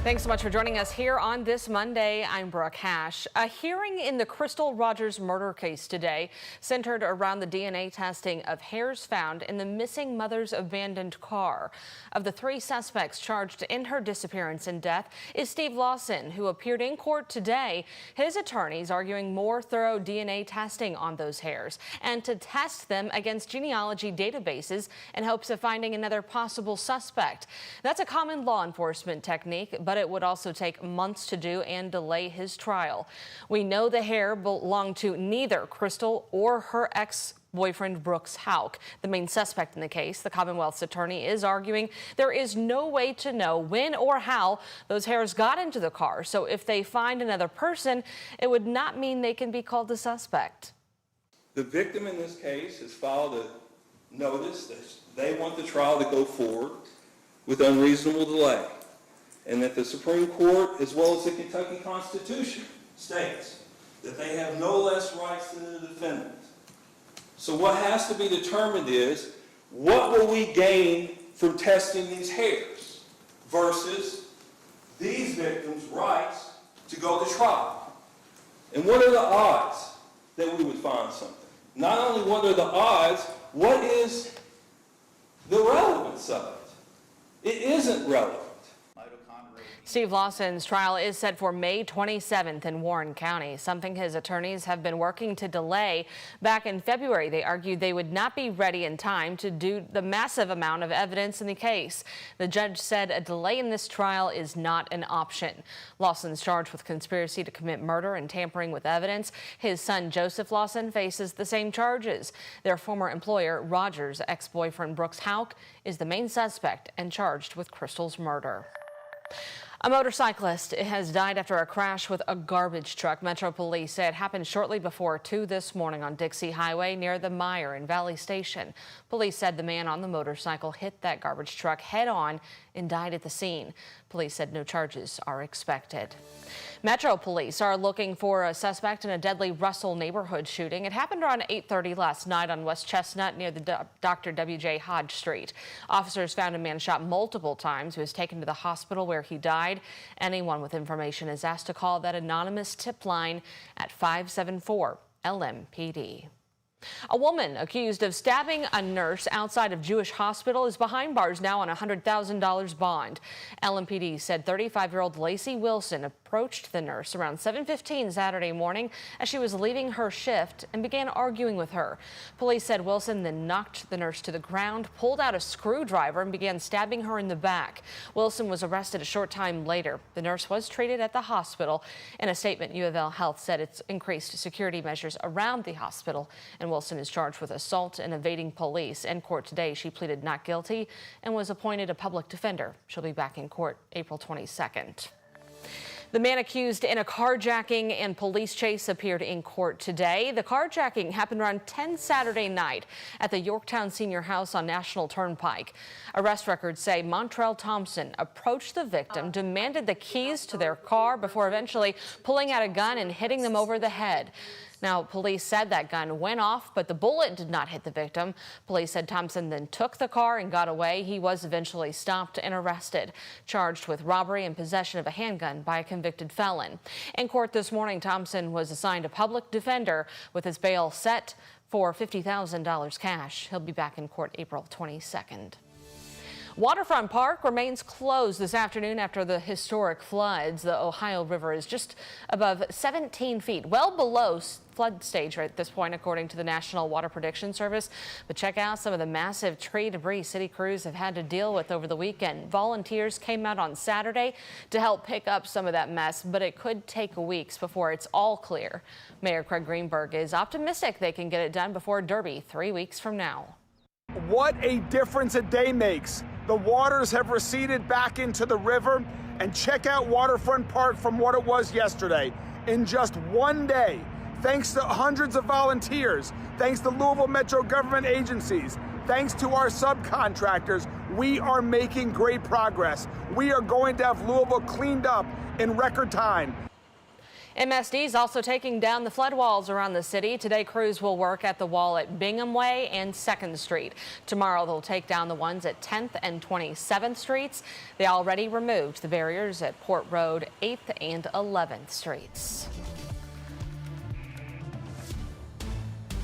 Thanks so much for joining us here on this Monday. I'm Brooke Hash. A hearing in the Crystal Rogers murder case today centered around the DNA testing of hairs found in the missing mother's abandoned car. Of the three suspects charged in her disappearance and death is Steve Lawson, who appeared in court today. His attorneys arguing more thorough DNA testing on those hairs and to test them against genealogy databases in hopes of finding another possible suspect. That's a common law enforcement technique, but it would also take months to do and delay his trial. We know the hair belonged to neither Crystal or her ex-boyfriend Brooks Houck, the main suspect in the case. The Commonwealth's attorney is arguing there is no way to know when or how those hairs got into the car. So if they find another person, it would not mean they can be called the suspect. The victim in this case has filed a notice that they want the trial to go forward with unreasonable delay, and that the Supreme Court, as well as the Kentucky Constitution, states that they have no less rights than the defendant. So what has to be determined is, what will we gain from testing these hairs versus these victims' rights to go to trial? And what are the odds that we would find something? Not only what are the odds, what is the relevance of it? It isn't relevant. Steve Lawson's trial is set for May 27th in Warren County, something his attorneys have been working to delay. Back in February, they argued they would not be ready in time to do the massive amount of evidence in the case. The judge said a delay in this trial is not an option. Lawson's charged with conspiracy to commit murder and tampering with evidence. His son, Joseph Lawson, faces the same charges. Their former employer, Rogers' ex-boyfriend Brooks Houck, is the main suspect and charged with Crystal's murder. A motorcyclist has died after a crash with a garbage truck. Metro Police say it happened shortly before 2 this morning on Dixie Highway near the Meyer in Valley Station. Police said the man on the motorcycle hit that garbage truck head on and died at the scene. Police said no charges are expected. Metro Police are looking for a suspect in a deadly Russell neighborhood shooting. It happened around 8:30 last night on West Chestnut near the Dr. W.J. Hodge Street. Officers found a man shot multiple times who was taken to the hospital where he died. Anyone with information is asked to call that anonymous tip line at 574 LMPD. A woman accused of stabbing a nurse outside of Jewish hospital is behind bars now on a $100,000 bond. LMPD said 35-year-old Lacey Wilson approached the nurse around 7:15 Saturday morning as she was leaving her shift and began arguing with her. Police said Wilson then knocked the nurse to the ground, pulled out a screwdriver, and began stabbing her in the back. Wilson was arrested a short time later. The nurse was treated at the hospital. In a statement, U of L Health said it's increased security measures around the hospital, and Wilson is charged with assault and evading police. In court today, she pleaded not guilty and was appointed a public defender. She'll be back in court April 22nd. The man accused in a carjacking and police chase appeared in court today. The carjacking happened around 10 Saturday night at the Yorktown Senior House on National Turnpike. Arrest records say Montrell Thompson approached the victim, demanded the keys to their car before eventually pulling out a gun and hitting them over the head. Now, police said that gun went off, but the bullet did not hit the victim. Police said Thompson then took the car and got away. He was eventually stopped and arrested, charged with robbery and possession of a handgun by a convicted felon. In court this morning, Thompson was assigned a public defender with his bail set for $50,000 cash. He'll be back in court April 22nd. Waterfront Park remains closed this afternoon after the historic floods. The Ohio River is just above 17 feet, well below flood stage right at this point, according to the National Water Prediction Service. But check out some of the massive tree debris city crews have had to deal with over the weekend. Volunteers came out on Saturday to help pick up some of that mess, but it could take weeks before it's all clear. Mayor Craig Greenberg is optimistic they can get it done before Derby 3 weeks from now. What a difference a day makes. The waters have receded back into the river, and check out Waterfront Park from what it was yesterday. In just one day, thanks to hundreds of volunteers, thanks to Louisville Metro government agencies, thanks to our subcontractors, we are making great progress. We are going to have Louisville cleaned up in record time. MSD is also taking down the flood walls around the city. Today, crews will work at the wall at Bingham Way and 2nd Street. Tomorrow, they'll take down the ones at 10th and 27th Streets. They already removed the barriers at Port Road, 8th and 11th Streets.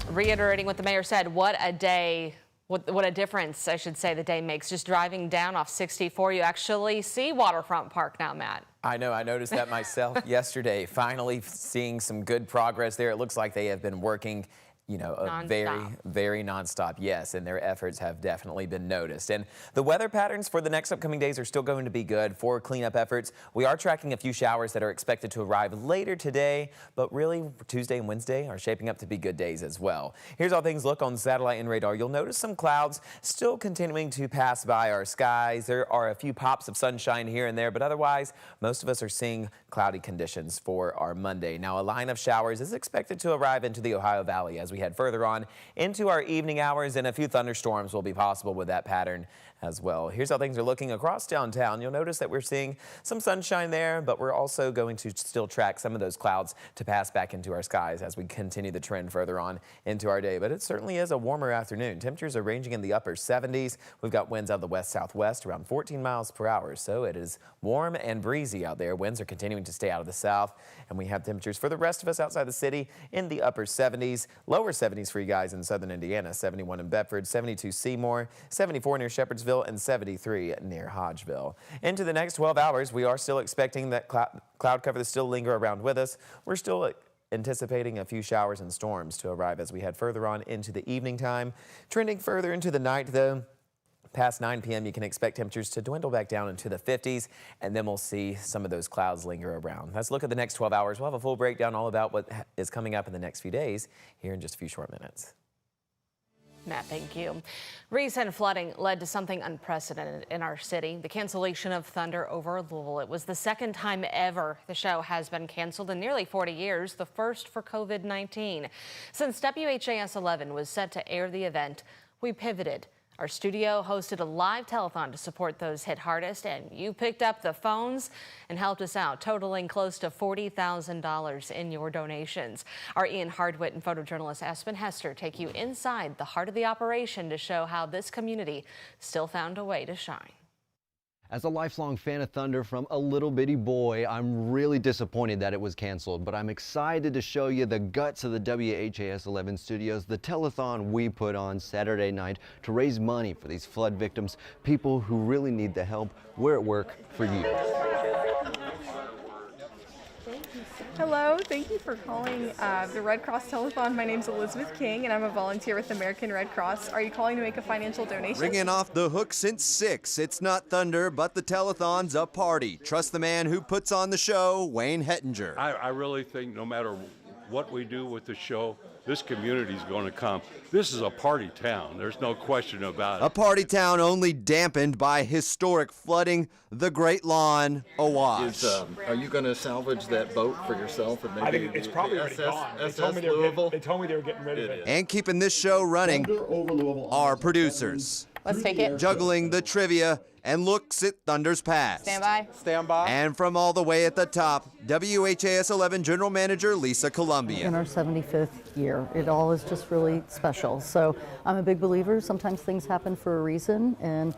Reiterating what the mayor said, what a day. What a difference, I should say, the day makes. Just driving down off 64, you actually see Waterfront Park now, Matt. I know. I noticed that myself yesterday. Finally seeing some good progress there. It looks like they have been working, you know, very nonstop. Yes, and their efforts have definitely been noticed. And the weather patterns for the next upcoming days are still going to be good for cleanup efforts. We are tracking a few showers that are expected to arrive later today, but really Tuesday and Wednesday are shaping up to be good days as well. Here's how things look on satellite and radar. You'll notice some clouds still continuing to pass by our skies. There are a few pops of sunshine here and there, but otherwise, most of us are seeing cloudy conditions for our Monday. Now, a line of showers is expected to arrive into the Ohio Valley as we head further on into our evening hours, and a few thunderstorms will be possible with that pattern as well. Here's how things are looking across downtown. You'll notice that we're seeing some sunshine there, but we're also going to still track some of those clouds to pass back into our skies as we continue the trend further on into our day. But it certainly is a warmer afternoon. Temperatures are ranging in the upper 70s. We've got winds out of the west-southwest around 14 miles per hour, so it is warm and breezy out there. Winds are continuing to stay out of the south, and we have temperatures for the rest of us outside the city in the upper 70s, lower 70s for you guys in southern Indiana, 71 in Bedford, 72 Seymour, 74 near Shepherdsville, and 73 near Hodgeville. Into the next 12 hours, we are still expecting that cloud cover to still linger around with us. We're still anticipating a few showers and storms to arrive as we head further on into the evening time. Trending further into the night, though, past 9 p.m., you can expect temperatures to dwindle back down into the 50s, and then we'll see some of those clouds linger around. Let's look at the next 12 hours. We'll have a full breakdown all about what is coming up in the next few days here in just a few short minutes. Matt, thank you. Recent flooding led to something unprecedented in our city, the cancellation of Thunder over Louisville. It was the second time ever the show has been canceled in nearly 40 years, the first for COVID-19. Since WHAS11 was set to air the event, we pivoted. Our studio hosted a live telethon to support those hit hardest, and you picked up the phones and helped us out, totaling close to $40,000 in your donations. Our Ian Hardwitt and photojournalist Aspen Hester take you inside the heart of the operation to show how this community still found a way to shine. As a lifelong fan of Thunder from a little bitty boy, I'm really disappointed that it was canceled, but I'm excited to show you the guts of the WHAS11 studios, the telethon we put on Saturday night to raise money for these flood victims, people who really need the help. We're at work for you. Hello, thank you for calling the Red Cross Telethon. My name's Elizabeth King and I'm a volunteer with the American Red Cross. Are you calling to make a financial donation? Ringing off the hook since 6. It's not Thunder, but the telethon's a party. Trust the man who puts on the show, Wayne Hettinger. I really think no matter what we do with the show, this community's going to come. This is a party town. There's no question about it. A party town only dampened by historic flooding, the Great Lawn awash. Are you going to salvage that boat for yourself? And maybe I think it's probably already gone. They told me they were getting rid of it. And keeping this show running are producers. Let's take it. Juggling the trivia and looks at Thunder's past. Stand by. stand by? And from all the way at the top, WHAS11 General Manager Lisa Colombian. In our 75th year, it all is just really special. So I'm a big believer. Sometimes things happen for a reason, and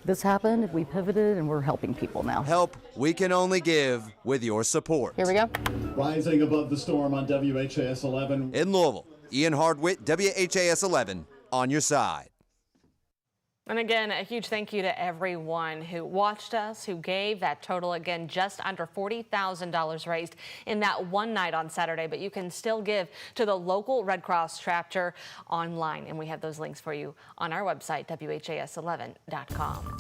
this happened, we pivoted, and we're helping people now. Help we can only give with your support. Here we go. Rising above the storm on WHAS11. In Louisville, Ian Hardwitt, WHAS11, on your side. And again, a huge thank you to everyone who watched us, who gave. That total, again, just under $40,000 raised in that one night on Saturday. But you can still give to the local Red Cross chapter online. And we have those links for you on our website, WHAS11.com.